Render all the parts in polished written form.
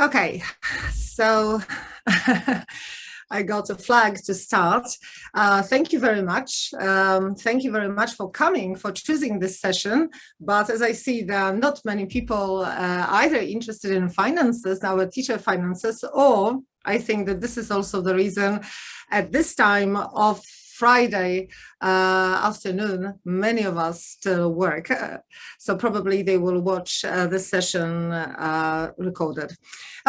Okay, so I got a flag to start. Thank you very much. Thank you very much for coming, for choosing this session. But as I see, there are not many people either interested in finances, our teacher finances, or I think that this is also the reason at this time of Friday afternoon, many of us still work. So probably they will watch this session recorded.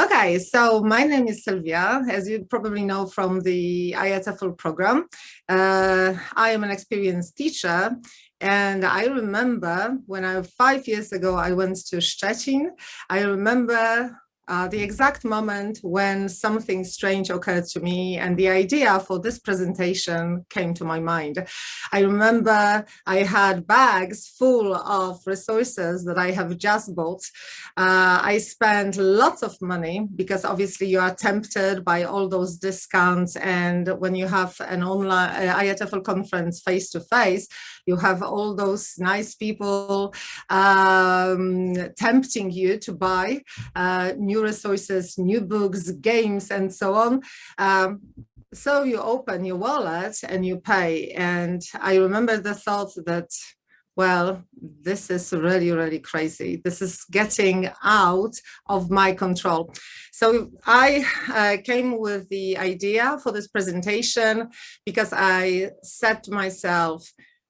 Okay, so my name is Sylwia, as you probably know from the IATEFL program. I am an experienced teacher, and I remember when 5 years ago, I went to Szczecin. I remember the exact moment when something strange occurred to me and the idea for this presentation came to my mind. I remember I had bags full of resources that I have just bought. I spent lots of money because obviously you are tempted by all those discounts, and when you have an online IATEFL conference face-to-face, you have all those nice people tempting you to buy new resources, new books, games, and so on. So you open your wallet and you pay. And I remember the thought that, well, this is really, really crazy. This is getting out of my control. So I came with the idea for this presentation because I said to myself,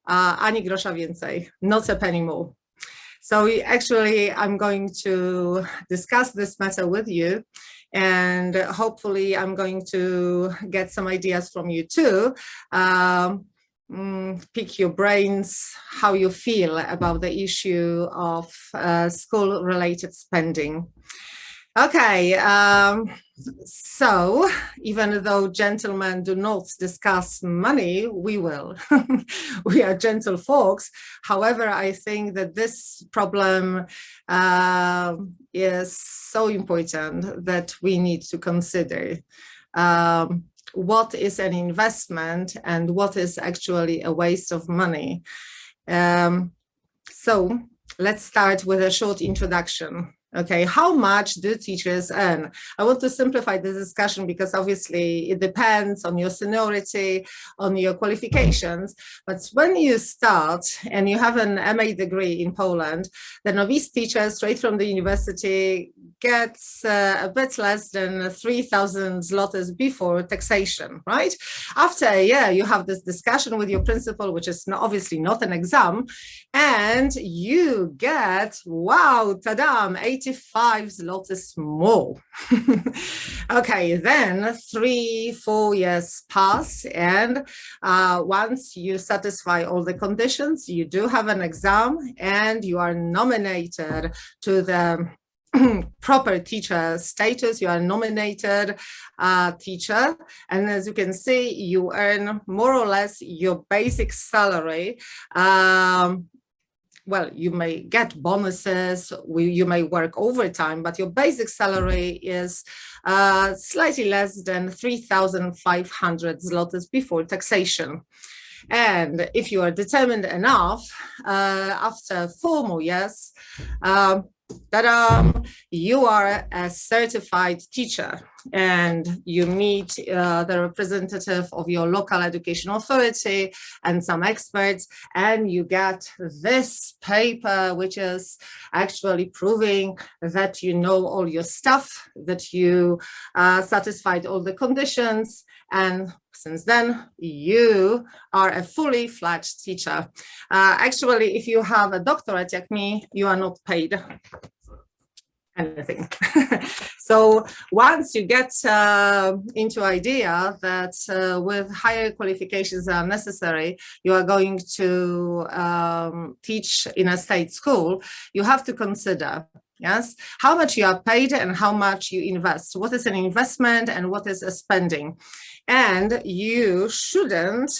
ani grosza więcej, not a penny more. So actually, I'm going to discuss this matter with you, and hopefully I'm going to get some ideas from you too. Pick your brains, how you feel about the issue of school-related spending. Okay, so even though gentlemen do not discuss money, we will. We are gentle folks. However, I think that this problem is so important that we need to consider what is an investment and what is actually a waste of money. So let's start with a short introduction. Okay, how much do teachers earn? I want to simplify the discussion because obviously it depends on your seniority, on your qualifications. But when you start and you have an MA degree in Poland, the novice teacher straight from the university gets a bit less than 3,000 zlotys before taxation, right? After a year, you have this discussion with your principal, which is obviously not an exam, and you get, wow, tadam, 85 zlotys more. Okay, then 3-4 years pass, and once you satisfy all the conditions, you do have an exam and you are nominated to the proper teacher status. You are nominated teacher, and as you can see, you earn more or less your basic salary. Well, you may get bonuses, you may work overtime, but your basic salary is slightly less than 3,500 zlotys before taxation. And if you are determined enough, after 4 more years, you are a certified teacher, and you meet the representative of your local education authority and some experts, and you get this paper, which is actually proving that you know all your stuff, that you satisfied all the conditions, and since then you are a fully fledged teacher. Actually, if you have a doctorate like me, you are not paid anything. So once you get into idea that with higher qualifications are necessary, you are going to teach in a state school, you have to consider, yes, how much you are paid and how much you invest. What is an investment and what is a spending? And you shouldn't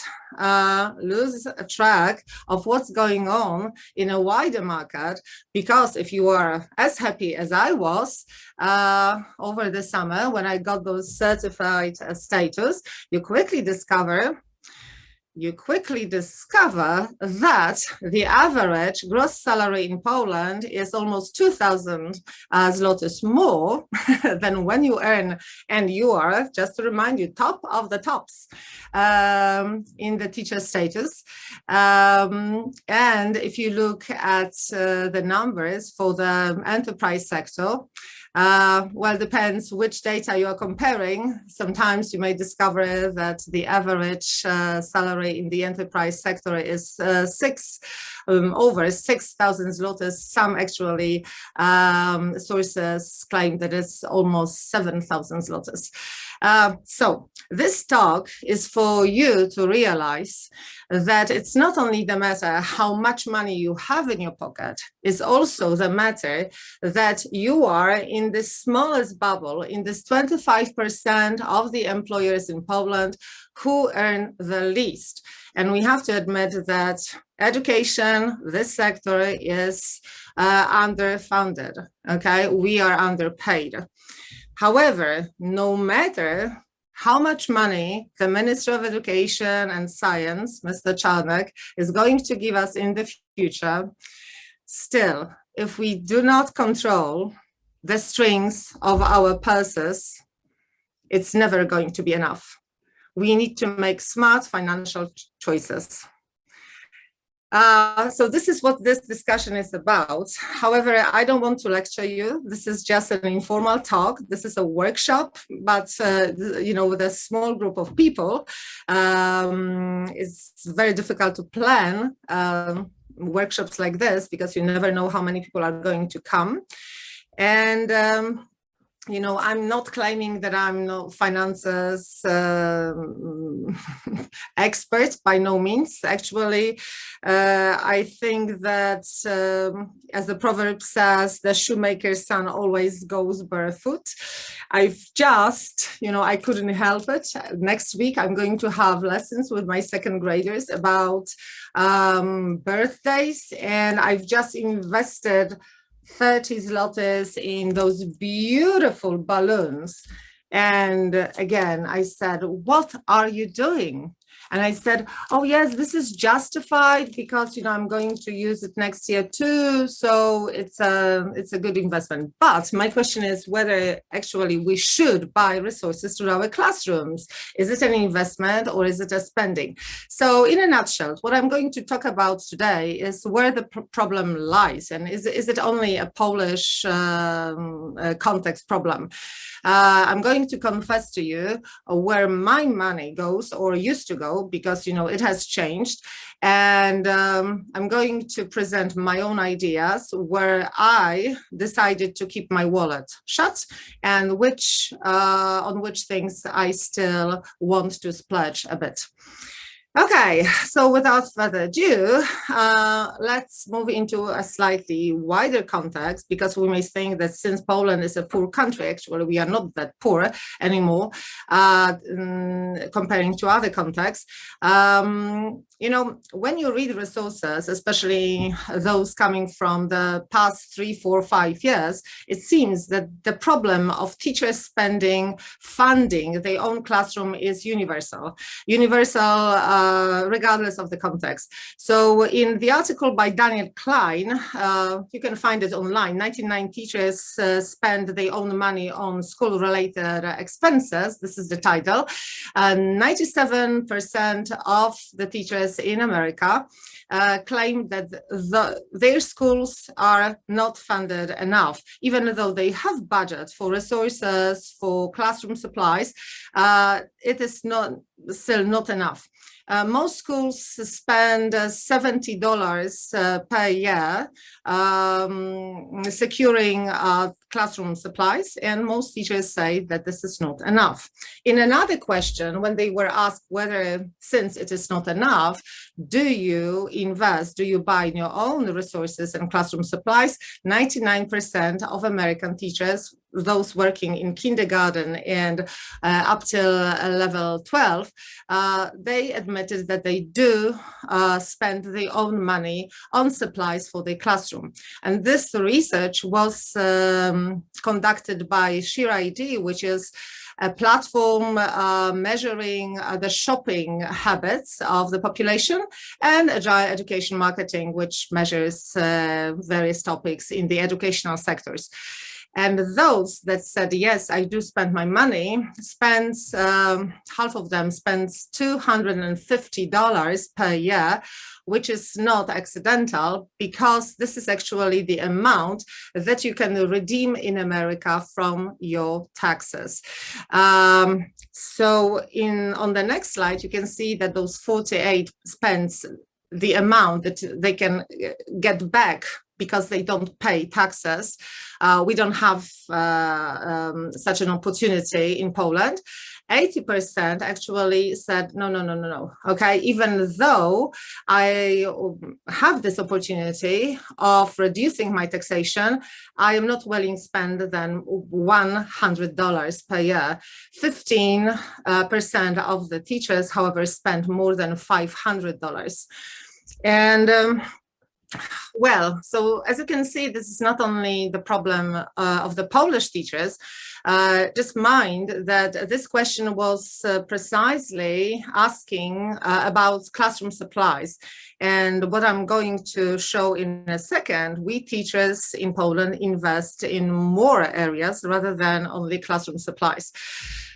lose track of what's going on in a wider market, because if you are as happy as I was over the summer when I got those certified status, you quickly discover you quickly discover that the average gross salary in Poland is almost 2,000 zlotys more than when you earn, and you are, just to remind you, top of the tops in the teacher status. And if you look at the numbers for the enterprise sector, well, depends which data you are comparing. Sometimes you may discover that the average salary in the enterprise sector is over 6,000 zlotys. Some actually sources claim that it's almost 7,000 zlotys. So this talk is for you to realize that it's not only the matter how much money you have in your pocket, it's also the matter that you are in the smallest bubble, in this 25% of the employers in Poland who earn the least. And we have to admit that education, this sector is underfunded, okay? We are underpaid. However, no matter how much money the Minister of Education and Science, Mr. Czarnek, is going to give us in the future, still, if we do not control the strings of our purses, it's never going to be enough. We need to make smart financial choices. So this is what this discussion is about. However, I don't want to lecture you. This is just an informal talk. This is a workshop, but you know, with a small group of people, it's very difficult to plan workshops like this because you never know how many people are going to come. And you know, I'm not claiming that I'm no finances expert, by no means. Actually, I think that, as the proverb says, the shoemaker's son always goes barefoot. I've just, you know, I couldn't help it. Next week, I'm going to have lessons with my second graders about birthdays, and I've just invested 30 zlotys in those beautiful balloons. And again, I said, what are you doing? And I said, oh yes, this is justified because, you know, I'm going to use it next year too. So it's a good investment. But my question is whether actually we should buy resources to our classrooms. Is it an investment or is it a spending? So in a nutshell, what I'm going to talk about today is where the problem lies. And is it only a Polish context problem? I'm going to confess to you where my money goes or used to go, because, you know, it has changed. And I'm going to present my own ideas where I decided to keep my wallet shut and on which things I still want to splurge a bit. Okay, so without further ado, let's move into a slightly wider context, because we may think that since Poland is a poor country, actually we are not that poor anymore comparing to other contexts. You know, when you read resources, especially those coming from the past 3, 4, 5 years, it seems that the problem of teachers funding their own classroom is universal. Regardless of the context. So in the article by Daniel Klein, you can find it online, 99 teachers spend their own money on school-related expenses. This is the title. 97% of the teachers in America claim that their schools are not funded enough, even though they have budget for resources, for classroom supplies. It is still not enough. Most schools spend $70 per year securing classroom supplies, and most teachers say that this is not enough. In another question, when they were asked whether, since it is not enough, do you invest, do you buy your own resources and classroom supplies, 99% of American teachers, those working in kindergarten and up till level 12, they admitted that they do spend their own money on supplies for their classroom. And this research was conducted by ShareID, which is a platform measuring the shopping habits of the population, and Agile Education Marketing, which measures various topics in the educational sectors. And those that said, yes, I do spend my money, spends, half of them spends $250 per year, which is not accidental, because this is actually the amount that you can redeem in America from your taxes. So on the next slide, you can see that those 48 spends the amount that they can get back because they don't pay taxes. We don't have such an opportunity in Poland. 80% actually said, no. Okay, even though I have this opportunity of reducing my taxation, I am not willing to spend than $100 per year. 15% of the teachers, however, spend more than $500. And well, so as you can see, this is not only the problem of the Polish teachers. Just mind that this question was precisely asking about classroom supplies. And what I'm going to show in a second, we teachers in Poland invest in more areas rather than only classroom supplies.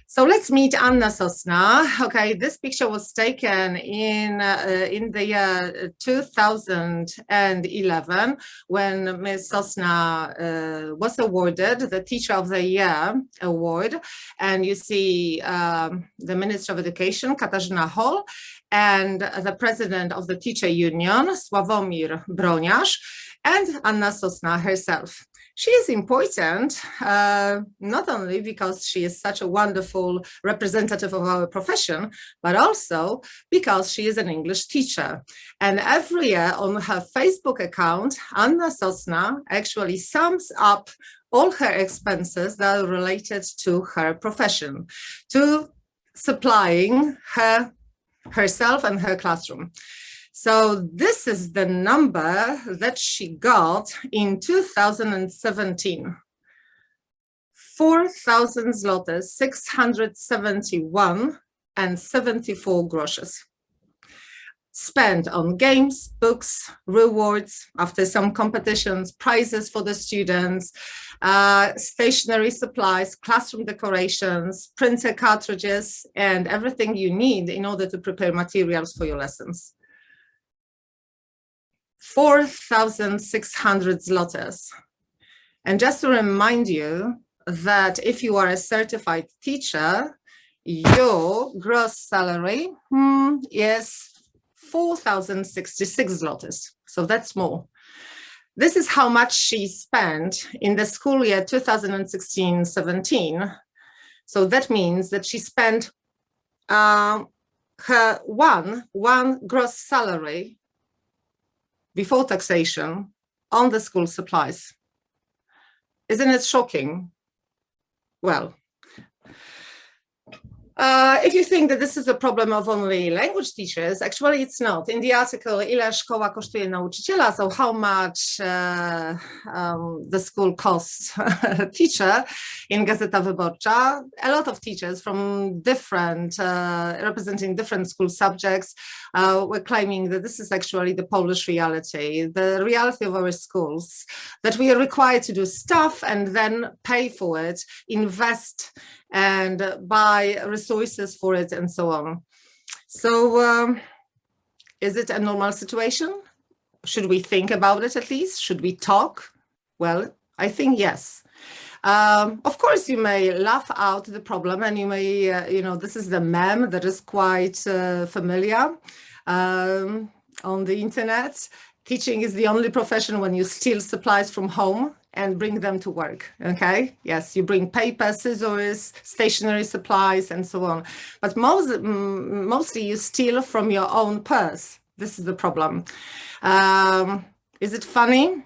So let's meet Anna Sosna. Okay, this picture was taken in the year 2011 when Ms. Sosna was awarded the Teacher of the Year award. And you see the Minister of Education, Katarzyna Hol, and the President of the Teacher Union, Sławomir Broniarz, and Anna Sosna herself. She is important, not only because she is such a wonderful representative of our profession, but also because she is an English teacher. And every year on her Facebook account, Anna Sosna actually sums up all her expenses that are related to her profession, to supplying herself and her classroom. So this is the number that she got in 2017. 4,000 zlotys, 671 and 74 groszy. Spent on games, books, rewards, after some competitions, prizes for the students, stationery supplies, classroom decorations, printer cartridges, and everything you need in order to prepare materials for your lessons. 4,600 zlotys. And just to remind you that if you are a certified teacher, your gross salary is 4,066 zlotys. So that's more. This is how much she spent in the school year 2016-17. So that means that she spent her one gross salary before taxation on the school supplies. Isn't it shocking? Well, if you think that this is a problem of only language teachers, actually it's not. In the article, ile szkoła kosztuje nauczyciela, so how much the school costs a teacher, in Gazeta Wyborcza, a lot of teachers from different, representing different school subjects, were claiming that this is actually the Polish reality, the reality of our schools, that we are required to do stuff and then pay for it, invest and buy resources for it and so on. So is it a normal situation? Should we think about it at least? Should we talk? Well, I think yes. Of course, you may laugh out the problem and you may, this is the meme that is quite familiar on the internet. Teaching is the only profession when you steal supplies from home and bring them to work, okay? Yes, you bring paper, scissors, stationery supplies, and so on. But mostly you steal from your own purse. This is the problem. Is it funny?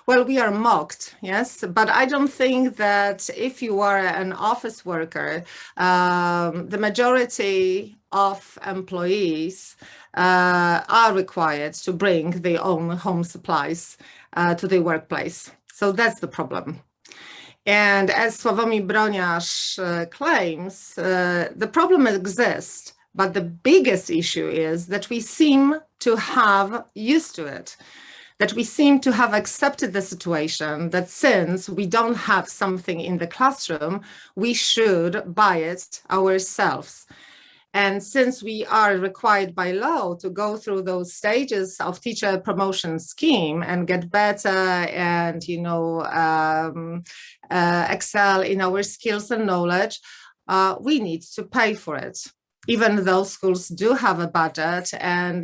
Well, we are mocked, yes, but I don't think that if you are an office worker, the majority of employees are required to bring their own home supplies to their workplace. So that's the problem. And as Sławomir Broniarz claims, the problem exists, but the biggest issue is that we seem to have used to it, that we seem to have accepted the situation that since we don't have something in the classroom, we should buy it ourselves. And since we are required by law to go through those stages of teacher promotion scheme and get better and, excel in our skills and knowledge, we need to pay for it. Even though schools do have a budget and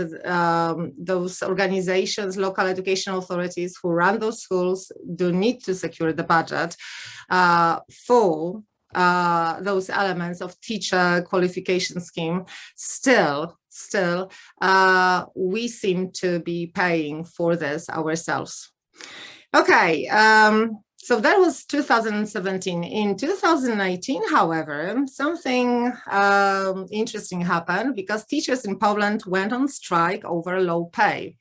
those organizations, local education authorities who run those schools do need to secure the budget for those elements of teacher qualification scheme, still we seem to be paying for this ourselves. Okay, so that was 2017. In 2019, however, something interesting happened because teachers in Poland went on strike over low pay.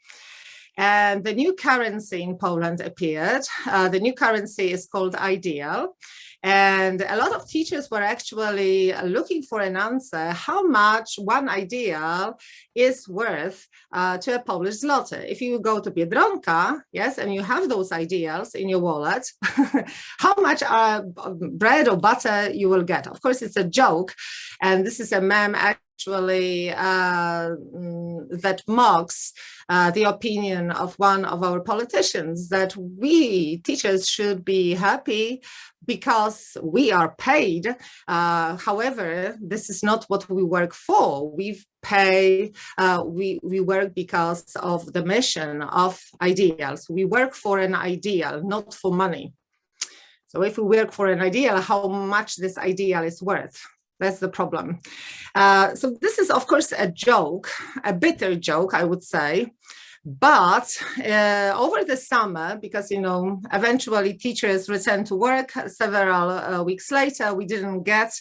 And the new currency in Poland appeared. The new currency is called ideal. And a lot of teachers were actually looking for an answer how much one ideal is worth to a Polish zloty. If you go to Biedronka, yes, and you have those ideals in your wallet, how much bread or butter you will get. Of course, it's a joke. And this is a meme actually that mocks the opinion of one of our politicians that we teachers should be happy because we are paid. However, this is not what we work for. We work because of the mission of ideals. We work for an ideal, not for money. So if we work for an ideal, how much this ideal is worth? That's the problem. So this is, of course, a joke, a bitter joke, I would say. But over the summer, because, eventually teachers returned to work several weeks later, we didn't get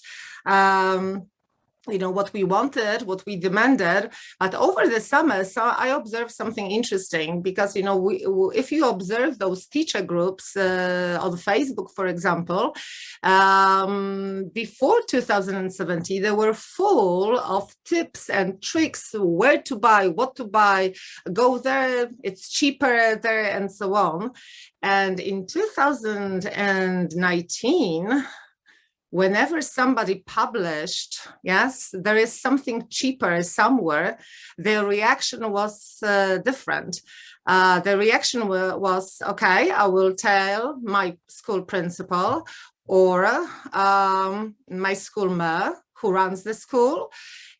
what we wanted, what we demanded. But over the summer, so I observed something interesting because, if you observe those teacher groups on Facebook, for example, before 2017, they were full of tips and tricks, where to buy, what to buy, go there, it's cheaper there, and so on. And in 2019, whenever somebody published, yes, there is something cheaper somewhere, the reaction was different. The reaction was, okay, I will tell my school principal or my school mayor who runs the school.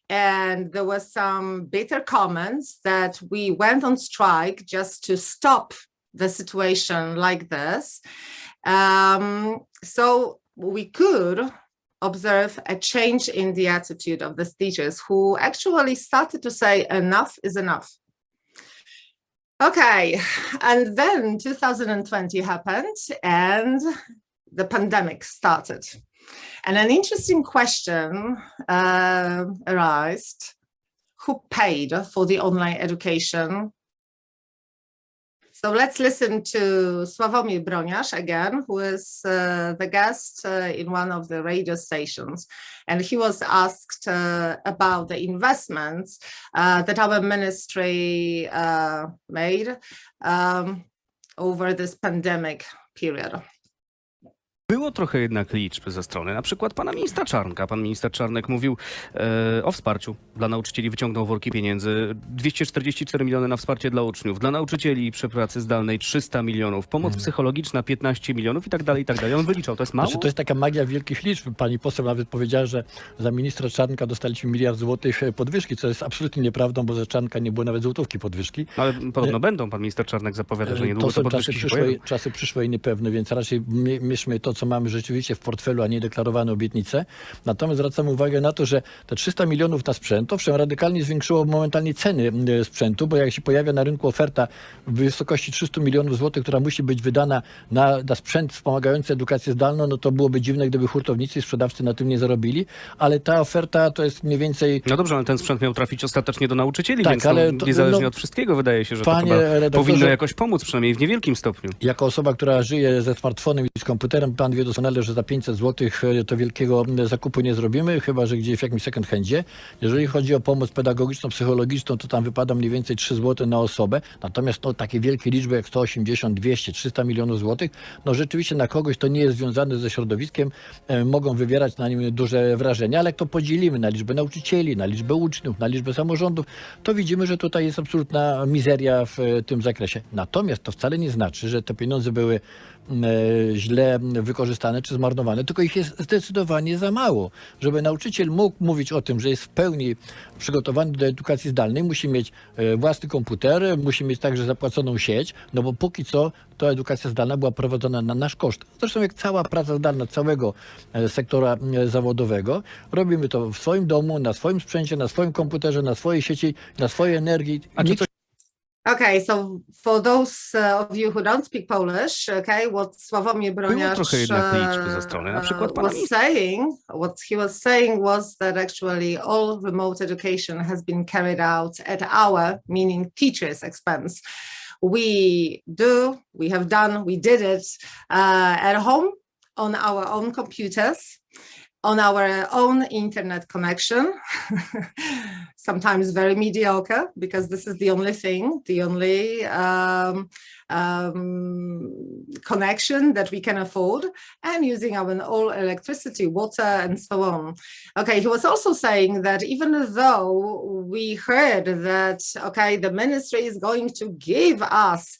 And there were some bitter comments that we went on strike just to stop the situation like this. So we could observe a change in the attitude of the teachers who actually started to say enough is enough. Okay, and then 2020 happened and the pandemic started. And an interesting question arose: who paid for the online education? So let's listen to Sławomir Broniarz again, who is the guest in one of the radio stations. And he was asked about the investments that our ministry made over this pandemic period. Było trochę jednak liczb ze strony, na przykład pana ministra Czarnka. Pan minister Czarnek mówił o wsparciu dla nauczycieli, wyciągnął worki pieniędzy, 244 miliony na wsparcie dla uczniów, dla nauczycieli przy pracy zdalnej 300 milionów, pomoc psychologiczna 15 milionów i tak dalej, i tak dalej. On wyliczał, to jest mało? To jest taka magia wielkich liczb. Pani poseł nawet powiedziała, że za ministra Czarnka dostaliśmy 1 000 000 złotych podwyżki, co jest absolutnie nieprawdą, bo za Czarnka nie było nawet złotówki podwyżki. Ale podobno będą, pan minister Czarnek zapowiada, że niedługo to podwyżki się pojawią. Czasy przyszłe i niepewne, więc raczej mierzmy to, co mamy rzeczywiście w portfelu, a nie deklarowane obietnice. Natomiast zwracam uwagę na to, że te 300 milionów na sprzęt, owszem, radykalnie zwiększyło momentalnie ceny sprzętu, bo jak się pojawia na rynku oferta w wysokości 300 milionów złotych, która musi być wydana na sprzęt wspomagający edukację zdalną, no to byłoby dziwne, gdyby hurtownicy i sprzedawcy na tym nie zarobili, ale ta oferta to jest mniej więcej... No dobrze, ale ten sprzęt miał trafić ostatecznie do nauczycieli, tak, więc ale niezależnie od wszystkiego wydaje się, że to chyba powinno jakoś pomóc, przynajmniej w niewielkim stopniu. Jako osoba, która żyje ze smartfonem i z komputerem, pan pan wie doskonale, że za 500 zł to wielkiego zakupu nie zrobimy, chyba że gdzieś w jakimś second handzie. Jeżeli chodzi o pomoc pedagogiczną, psychologiczną, to tam wypada mniej więcej 3 zł na osobę. Natomiast no, takie wielkie liczby jak 180, 200, 300 milionów złotych, no rzeczywiście na kogoś, kto nie jest związany ze środowiskiem, mogą wywierać na nim duże wrażenie, ale jak to podzielimy na liczbę nauczycieli, na liczbę uczniów, na liczbę samorządów, to widzimy, że tutaj jest absolutna mizeria w tym zakresie. Natomiast to wcale nie znaczy, że te pieniądze były źle wykorzystane czy zmarnowane, tylko ich jest zdecydowanie za mało. Żeby nauczyciel mógł mówić o tym, że jest w pełni przygotowany do edukacji zdalnej, musi mieć własny komputer, musi mieć także zapłaconą sieć, no bo póki co to edukacja zdalna była prowadzona na nasz koszt. Zresztą jak cała praca zdalna całego sektora zawodowego, robimy to w swoim domu, na swoim sprzęcie, na swoim komputerze, na swojej sieci, na swojej energii. Okay, so for those of you who don't speak Polish, okay, what Sławomir Broniarz what he was saying was that actually all remote education has been carried out at our, meaning teachers' expense. We did it at home on our own computers, on our own internet connection, sometimes very mediocre, because this is the only thing, the only connection that we can afford, and using our own electricity, water, and so on. Okay, he was also saying that even though we heard that, okay, the ministry is going to give us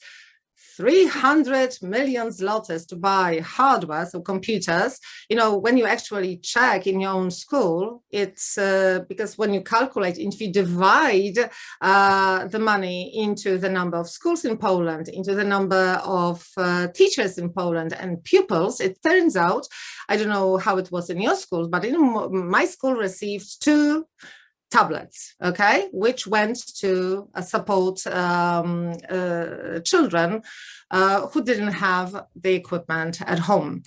300 million zlotys to buy hardware, so computers, you know, when you actually check in your own school, it's because when you calculate, if you divide the money into the number of schools in Poland, into the number of teachers in Poland and pupils, it turns out, I don't know how it was in your schools, but in my school received 2 tablets, okay, which went to support children who didn't have the equipment at home.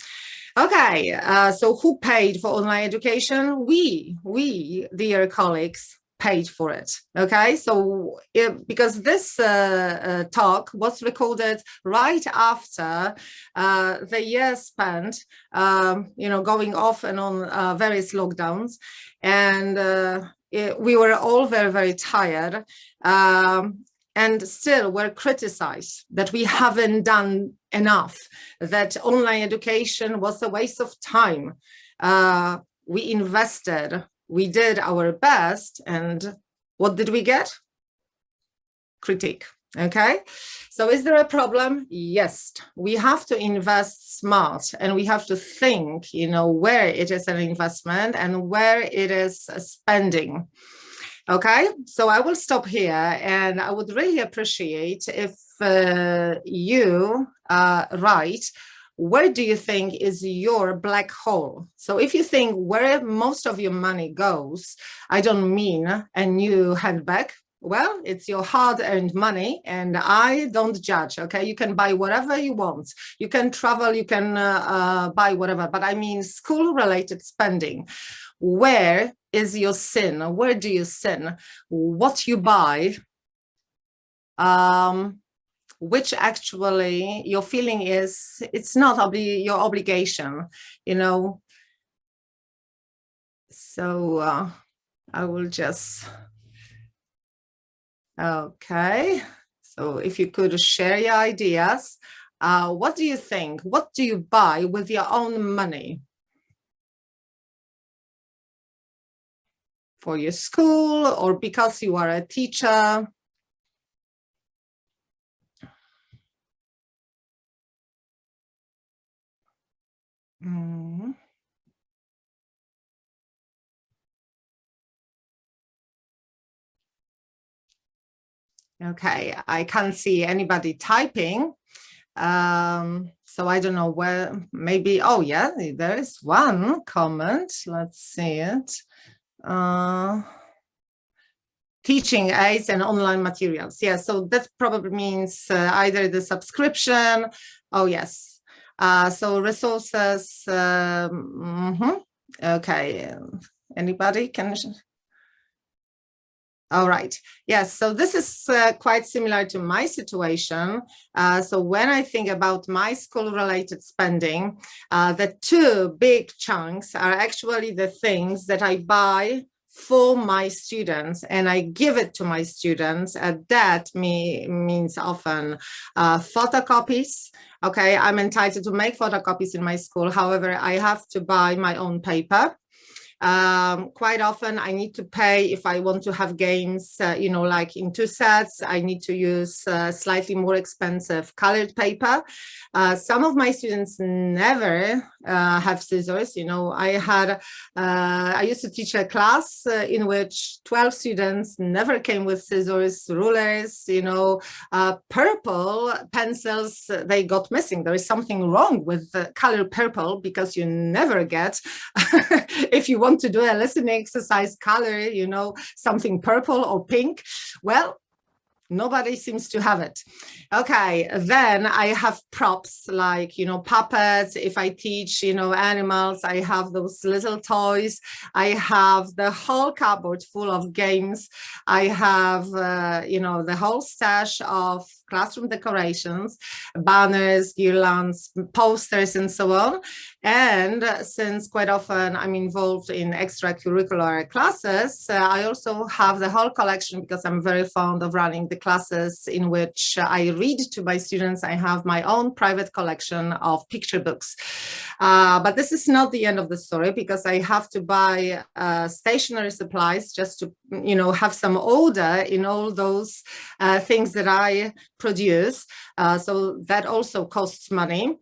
Okay, so who paid for online education? We, dear colleagues, paid for it. Okay, so because this talk was recorded right after the year spent, you know, going off and on various lockdowns, and we were all very, very tired, and still we're criticized that we haven't done enough, that online education was a waste of time. We invested, we did our best, and what did we get? Critique. Okay, so is there a problem? Yes, we have to invest smart, and we have to think, you know, where it is an investment and where it is a spending. Okay, so I will stop here, and I would really appreciate if you write, where do you think is your black hole? So if you think where most of your money goes, I don't mean a new handbag. Well, it's your hard-earned money, and I don't judge, okay? You can buy whatever you want. You can travel, you can buy whatever, but I mean school-related spending. Where is your sin? Where do you sin? What you buy, which actually your feeling is, it's not your obligation, you know? So I will just... Okay, so if you could share your ideas, what do you think? What do you buy with your own money? For your school, or because you are a teacher? Okay, I can't see anybody typing. So I don't know where, maybe, oh yeah, there is one comment. Let's see it. Teaching aids and online materials. Yeah, so that probably means either the subscription. Oh, yes. So resources. Okay, anybody can? All right. Yes. So this is quite similar to my situation. So when I think about my school-related spending, the two big chunks are actually the things that I buy for my students, and I give it to my students. That means often photocopies. Okay, I'm entitled to make photocopies in my school. However, I have to buy my own paper. Quite often I need to pay if I want to have games, like in 2 sets, I need to use slightly more expensive colored paper. Some of my students never have scissors. I used to teach a class in which 12 students never came with scissors, rulers, purple pencils, they got missing. There is something wrong with the color purple, because you never get, if you want to do a listening exercise, color, something purple or pink. Well, nobody seems to have it. Okay, then I have props like, puppets. If I teach, animals, I have those little toys. I have the whole cupboard full of games. I have, the whole stash of classroom decorations, banners, guirlands, posters, and so on. And since quite often I'm involved in extracurricular classes, I also have the whole collection, because I'm very fond of running the classes in which I read to my students. I have my own private collection of picture books. But this is not the end of the story, because I have to buy stationery supplies just to, have some order in all those things that I produce. So that also costs money.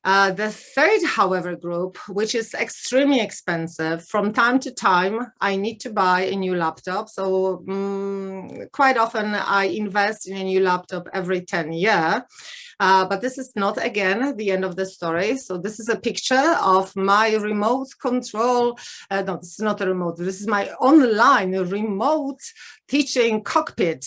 The third, however, group, which is extremely expensive, from time to time, I need to buy a new laptop. So quite often I invest in a new laptop every 10 years. But this is not, again, the end of the story. So this is a picture of my remote control. No, this is not a remote. This is my online remote teaching cockpit.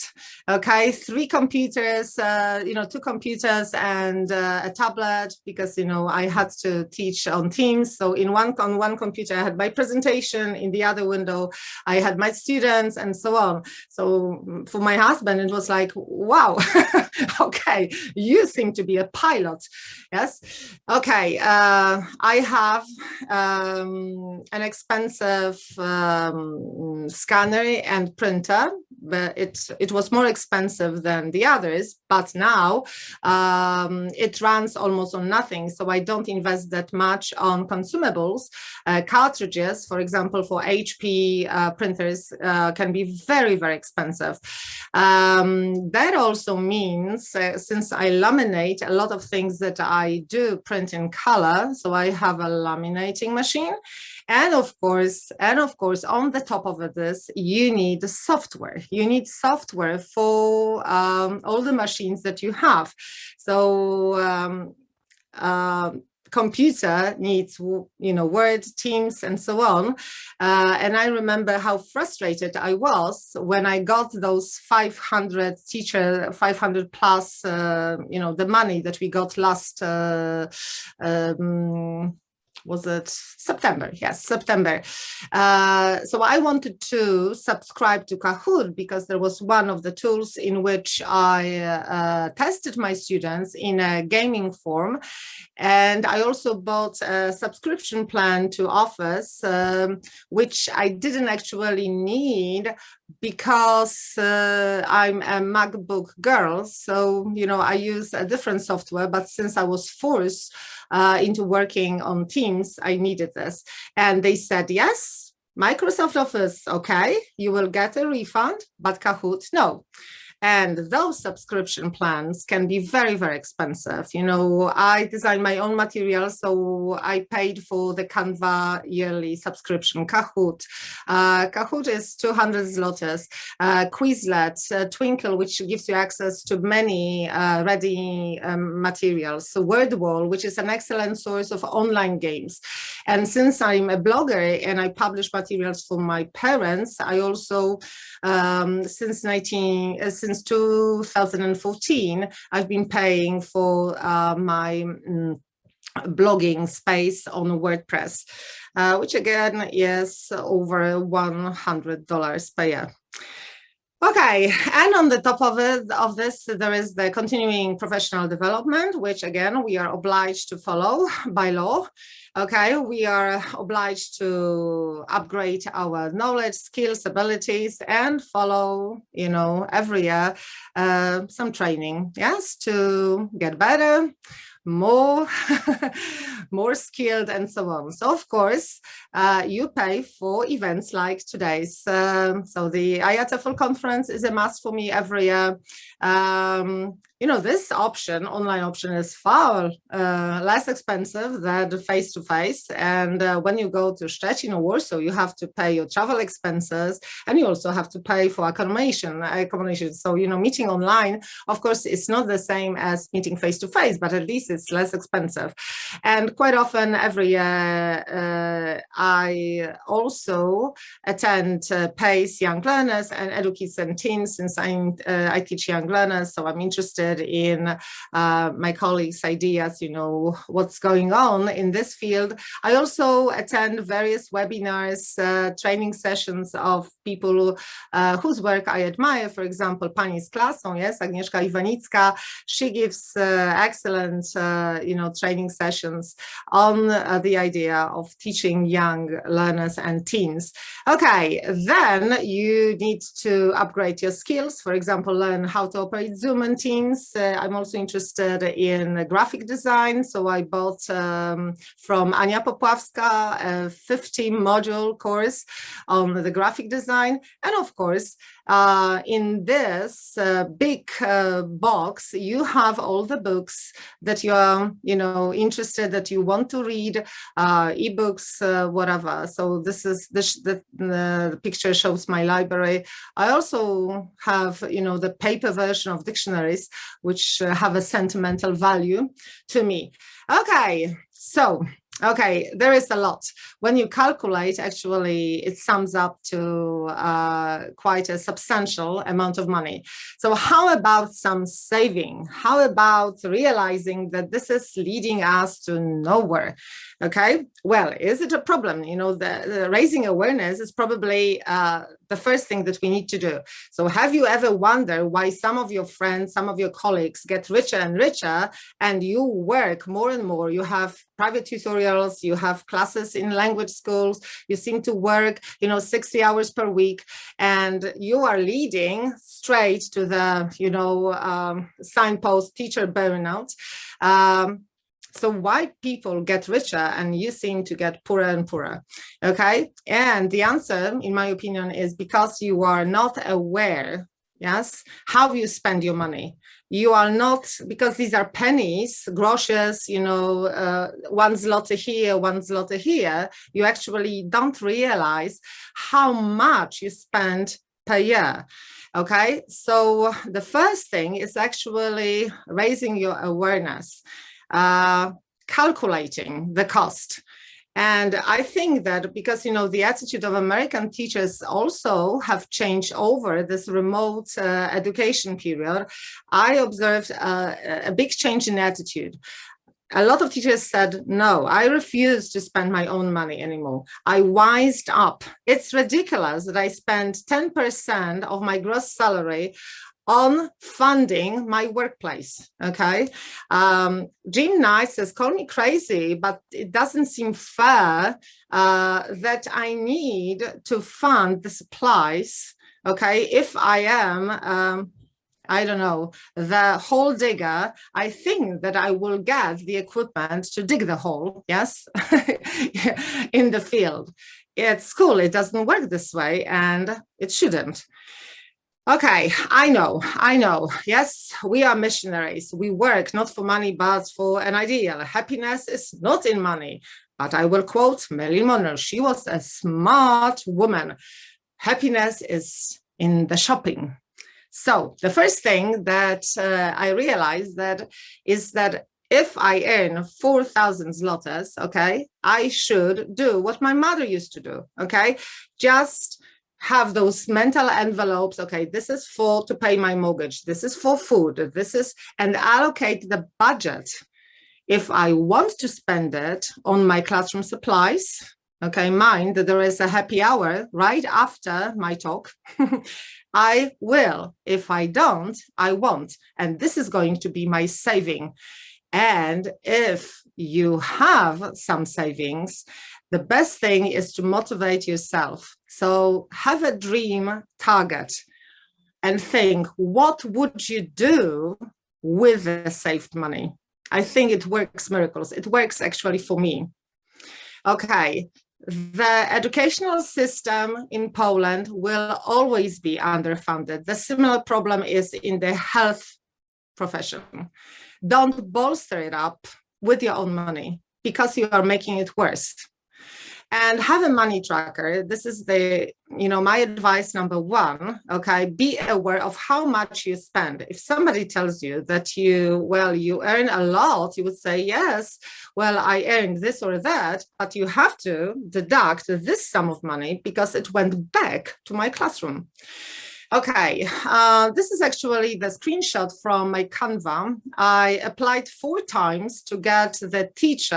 Okay, 3 computers, 2 computers and a tablet, because I had to teach on Teams. So on one computer I had my presentation, in the other window I had my students, and so on. So for my husband it was like, wow, okay, you seem to be a pilot. Yes. Okay. I have an expensive scanner and printer, but it was more expensive than the others, but now it runs almost on nothing. So I don't invest that much on consumables. Cartridges, for example, for HP printers can be very, very expensive. That also means, since I laminate a lot of things that I do print in color, so I have a laminating machine. And of course, on the top of this, you need software. You need software for all the machines that you have. So computer needs, Word, Teams, and so on. And I remember how frustrated I was when I got those 500 plus, the money that we got last, was it September? Yes, September. So I wanted to subscribe to Kahoot, because there was one of the tools in which I tested my students in a gaming form. And I also bought a subscription plan to Office, which I didn't actually need, because I'm a MacBook girl. So, I use a different software, but since I was forced into working on Teams, I needed this. And they said, yes, Microsoft Office, okay, you will get a refund, but Kahoot, no. And those subscription plans can be very, very expensive. I design my own materials, so I paid for the Canva yearly subscription. Kahoot. Kahoot is 200 zlotys. Quizlet, Twinkle, which gives you access to many ready materials. So Wordwall, which is an excellent source of online games. And since I'm a blogger and I publish materials for my parents, I also, since 2014, I've been paying for my blogging space on WordPress, which again is over $100 per year. Okay, and on the top of this, there is the continuing professional development, which again, we are obliged to follow by law. Okay, we are obliged to upgrade our knowledge, skills, abilities, and follow, every year some training, yes, to get better, more more skilled, and so on. So of course you pay for events like today's. So the IATEFL conference is a must for me every year. This option, online option, is far less expensive than face-to-face. And when you go to Szczecin or Warsaw, you have to pay your travel expenses, and you also have to pay for accommodation. So, meeting online, of course, it's not the same as meeting face-to-face, but at least it's less expensive. And quite often every year, I also attend PACE Young Learners and Edukids and Teens, since I teach young learners, so I'm interested in my colleagues' ideas, what's going on in this field. I also attend various webinars, training sessions of people whose work I admire. For example, Pani z klasą, yes, Agnieszka Iwanicka. She gives excellent, training sessions on the idea of teaching young learners and teens. Okay, then you need to upgrade your skills. For example, learn how to operate Zoom and Teams. I'm also interested in graphic design. So I bought from Ania Popławska a 50-module course on the graphic design. And of course, in this big box, you have all the books that you are, interested, that you want to read, ebooks, whatever. So this is the picture shows my library. I also have, the paper version of dictionaries, which have a sentimental value to me. Okay, so. Okay, there is a lot. When you calculate, actually, it sums up to quite a substantial amount of money. So how about some saving? How about realizing that this is leading us to nowhere? Okay, well, is it a problem? The raising awareness is probably the first thing that we need to do. So have you ever wondered why some of your friends, some of your colleagues get richer and richer, and you work more and more? You have private tutorials, you have classes in language schools, you seem to work, 60 hours per week, and you are leading straight to the, signpost teacher burnout. So why people get richer and you seem to get poorer and poorer? Okay, and the answer, in my opinion, is because you are not aware, yes, how you spend your money. You are not, because these are pennies, groszy, 1 zloty here, 1 zloty here. You actually don't realize how much you spend per year. Okay, so the first thing is actually raising your awareness. Calculating the cost. And I think that because, the attitude of American teachers also have changed over this remote education period, I observed a big change in attitude. A lot of teachers said, no, I refuse to spend my own money anymore. I wised up. It's ridiculous that I spend 10% of my gross salary on funding my workplace, okay? Jim Knight says, call me crazy, but it doesn't seem fair that I need to fund the supplies, okay? If I am, I don't know, the hole digger, I think that I will get the equipment to dig the hole, yes, in the field. At school, it doesn't work this way, and it shouldn't. Okay, I know. Yes, we are missionaries. We work not for money, but for an ideal. Happiness is not in money. But I will quote Marilyn Monroe. She was a smart woman. Happiness is in the shopping. So the first thing that I realized is that if I earn 4,000 zlotys, okay, I should do what my mother used to do, okay? Just have those mental envelopes. Okay, this is to pay my mortgage. This is for food. And allocate the budget. If I want to spend it on my classroom supplies, okay, mind that there is a happy hour right after my talk, I will. If I don't, I won't. And this is going to be my saving. And if you have some savings, the best thing is to motivate yourself. So have a dream target and think, what would you do with the saved money? I think it works miracles. It works actually for me. Okay, the educational system in Poland will always be underfunded. The similar problem is in the health profession. Don't bolster it up with your own money because you are making it worse. And have a money tracker. This is the, my advice number one, okay? Be aware of how much you spend. If somebody tells you that you earn a lot, you would say, yes, well, I earned this or that, but you have to deduct this sum of money because it went back to my classroom. Okay, this is actually the screenshot from my Canva. I applied 4 times to get the teacher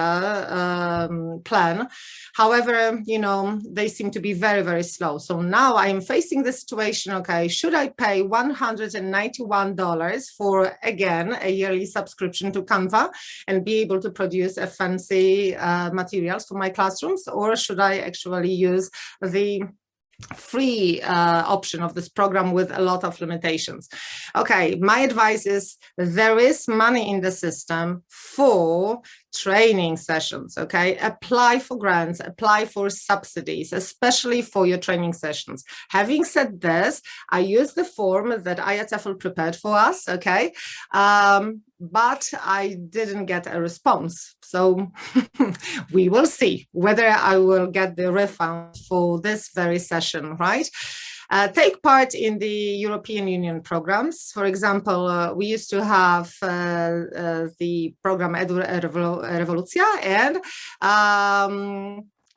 plan. However, they seem to be very, very slow. So now I am facing the situation, okay, should I pay $191 for, again, a yearly subscription to Canva and be able to produce a fancy materials for my classrooms, or should I actually use the free option of this program with a lot of limitations? Okay, my advice is there is money in the system for training sessions, okay? Apply for grants, apply for subsidies, especially for your training sessions. Having said this, I use the form that IATEFL prepared for us, okay? But I didn't get a response. So we will see whether I will get the refund for this very session, right? Take part in the European Union programs. For example, we used to have the program Edu Revolucja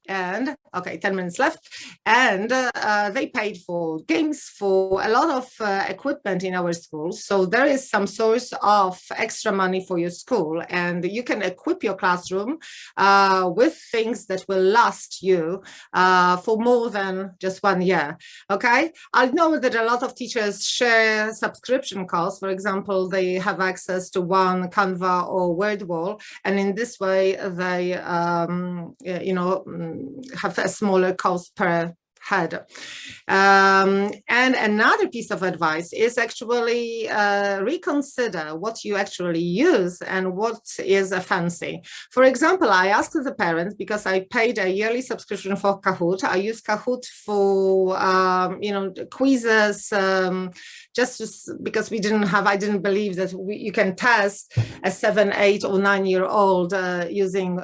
and okay, 10 minutes left. And they paid for games, for a lot of equipment in our schools. So there is some source of extra money for your school, and you can equip your classroom with things that will last you for more than just 1 year. Okay, I know that a lot of teachers share subscription costs. For example, they have access to one Canva or Word wall, and in this way they have a smaller cost per head. And another piece of advice is actually reconsider what you actually use and what is a fancy. For example, I asked the parents, because I paid a yearly subscription for Kahoot. I use Kahoot for quizzes, because I didn't believe that you can test a 7, 8, or 9-year-old using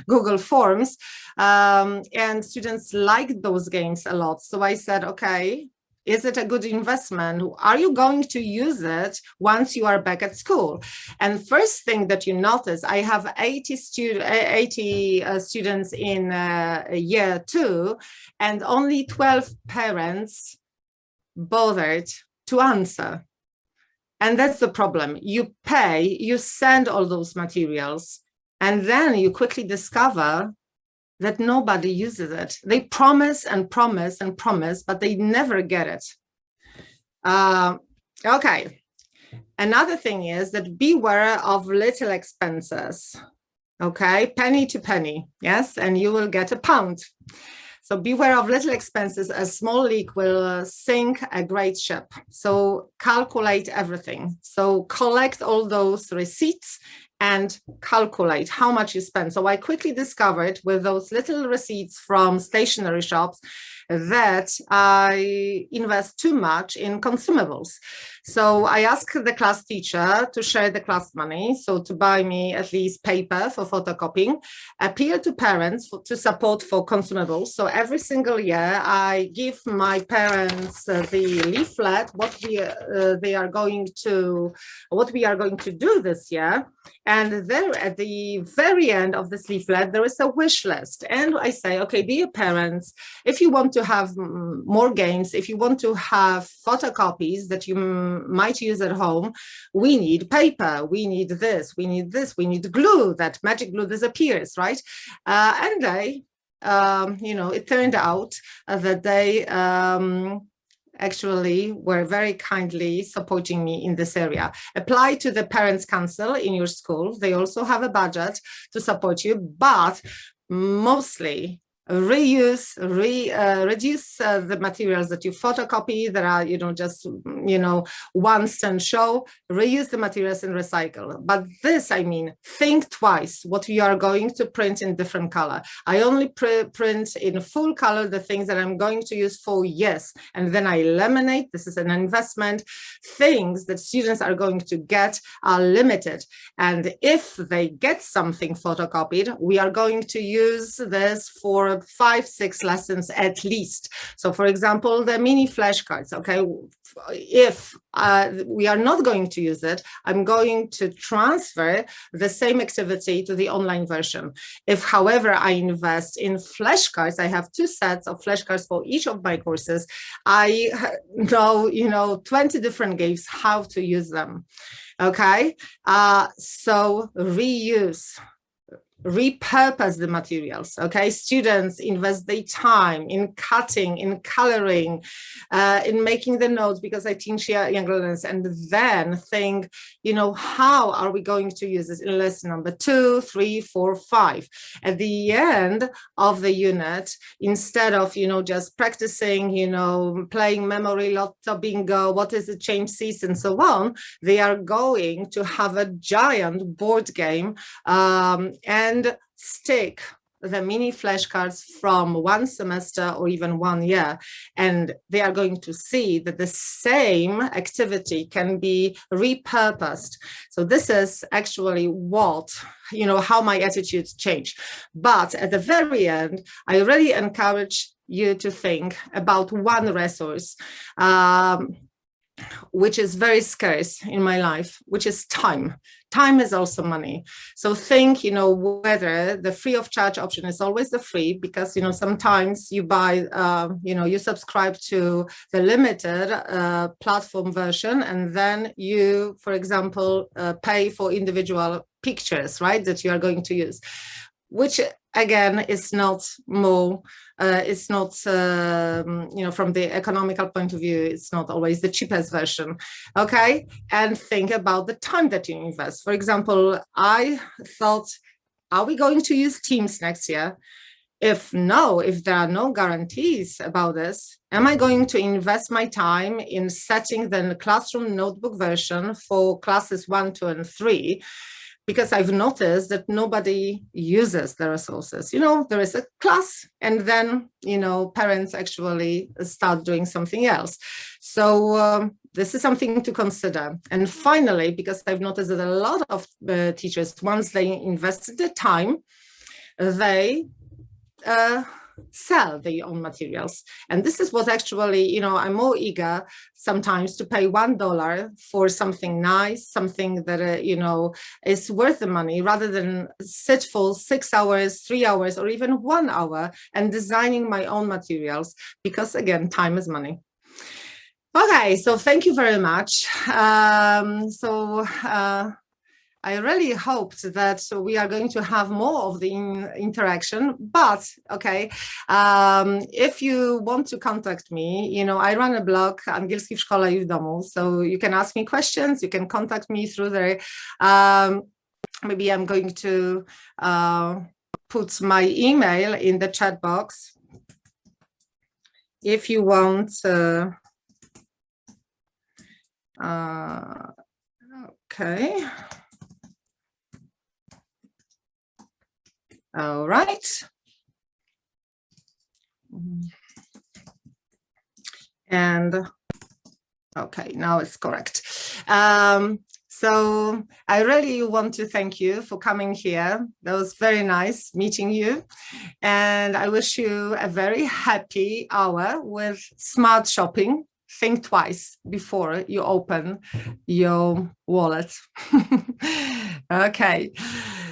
Google Forms. And students liked those games a lot. So I said, okay, is it a good investment? Are you going to use it once you are back at school? And first thing that you notice, I have 80 students in year 2, and only 12 parents bothered to answer. And that's the problem. You pay, you send all those materials, and then you quickly discover that nobody uses it. They promise and promise and promise, but they never get it. Okay. Another thing is that beware of little expenses. Okay, penny to penny, yes, and you will get £1. So beware of little expenses. A small leak will sink a great ship. So calculate everything. So collect all those receipts and calculate how much you spend. So I quickly discovered with those little receipts from stationery shops that I invest too much in consumables. So I asked the class teacher to share the class money, so to buy me at least paper for photocopying, appeal to parents to support for consumables. So every single year I give my parents the leaflet, what we are going to do this year. And there at the very end of this leaflet, there is a wish list. And I say, okay, dear parents, if you want to have more games, if you want to have photocopies that you might use at home, we need paper, we need this, we need glue, that magic glue disappears, right? And they it turned out that they actually were very kindly supporting me in this area. Apply to the Parents' Council in your school. They also have a budget to support you, but mostly reduce the materials that you photocopy that are, just, once and show, reuse the materials and recycle. But this, I mean, think twice what you are going to print in different color. I only print in full color the things that I'm going to use for years, and then I laminate. This is an investment. Things that students are going to get are limited. And if they get something photocopied, we are going to use this for 5-6 lessons at least. So for example, the mini flashcards, okay, if we are not going to use it, I'm going to transfer the same activity to the online version. If, however, I invest in flashcards, I have 2 sets of flashcards for each of my courses, I know, 20 different games, how to use them. Okay, so reuse, repurpose the materials. Okay, students invest their time in cutting, in coloring, in making the notes, because I teach young learners, and then think, how are we going to use this in lesson number 2, 3, 4, 5? At the end of the unit, instead of just practicing, playing memory, lotto, bingo, what is the change seas, and so on, they are going to have a giant board game and stick the mini flashcards from 1 semester or even 1 year, and they are going to see that the same activity can be repurposed. So this is actually what, how my attitudes change. But at the very end, I really encourage you to think about one resource, which is very scarce in my life, which is time. Time is also money. So think, whether the free of charge option is always the free, because, sometimes you buy, you subscribe to the limited platform version, and then you, for example, pay for individual pictures, right, that you are going to use, which again is not more, it's not, from the economical point of view, it's not always the cheapest version. Okay, and think about the time that you invest. For example, I thought, are we going to use Teams next year? If there are no guarantees about this, am I going to invest my time in setting the classroom notebook version for classes 1, 2, and 3? Because I've noticed that nobody uses the resources. There is a class, and then, parents actually start doing something else. So this is something to consider. And finally, because I've noticed that a lot of teachers, once they invested the time, they sell their own materials. And this is what actually, I'm more eager sometimes to pay $1 for something nice, something that, is worth the money, rather than sit for 6 hours, 3 hours, or even 1 hour and designing my own materials, because again, time is money. Okay, so thank you very much. I really hoped that we are going to have more of the interaction, but okay, if you want to contact me, I run a blog, Angielski w Szkole i w Domu, so you can ask me questions, you can contact me through there. Maybe I'm going to put my email in the chat box if you want. Okay. All right. And okay, now it's correct. So I really want to thank you for coming here. That was very nice meeting you. And I wish you a very happy hour with smart shopping. Think twice before you open your wallet. Okay.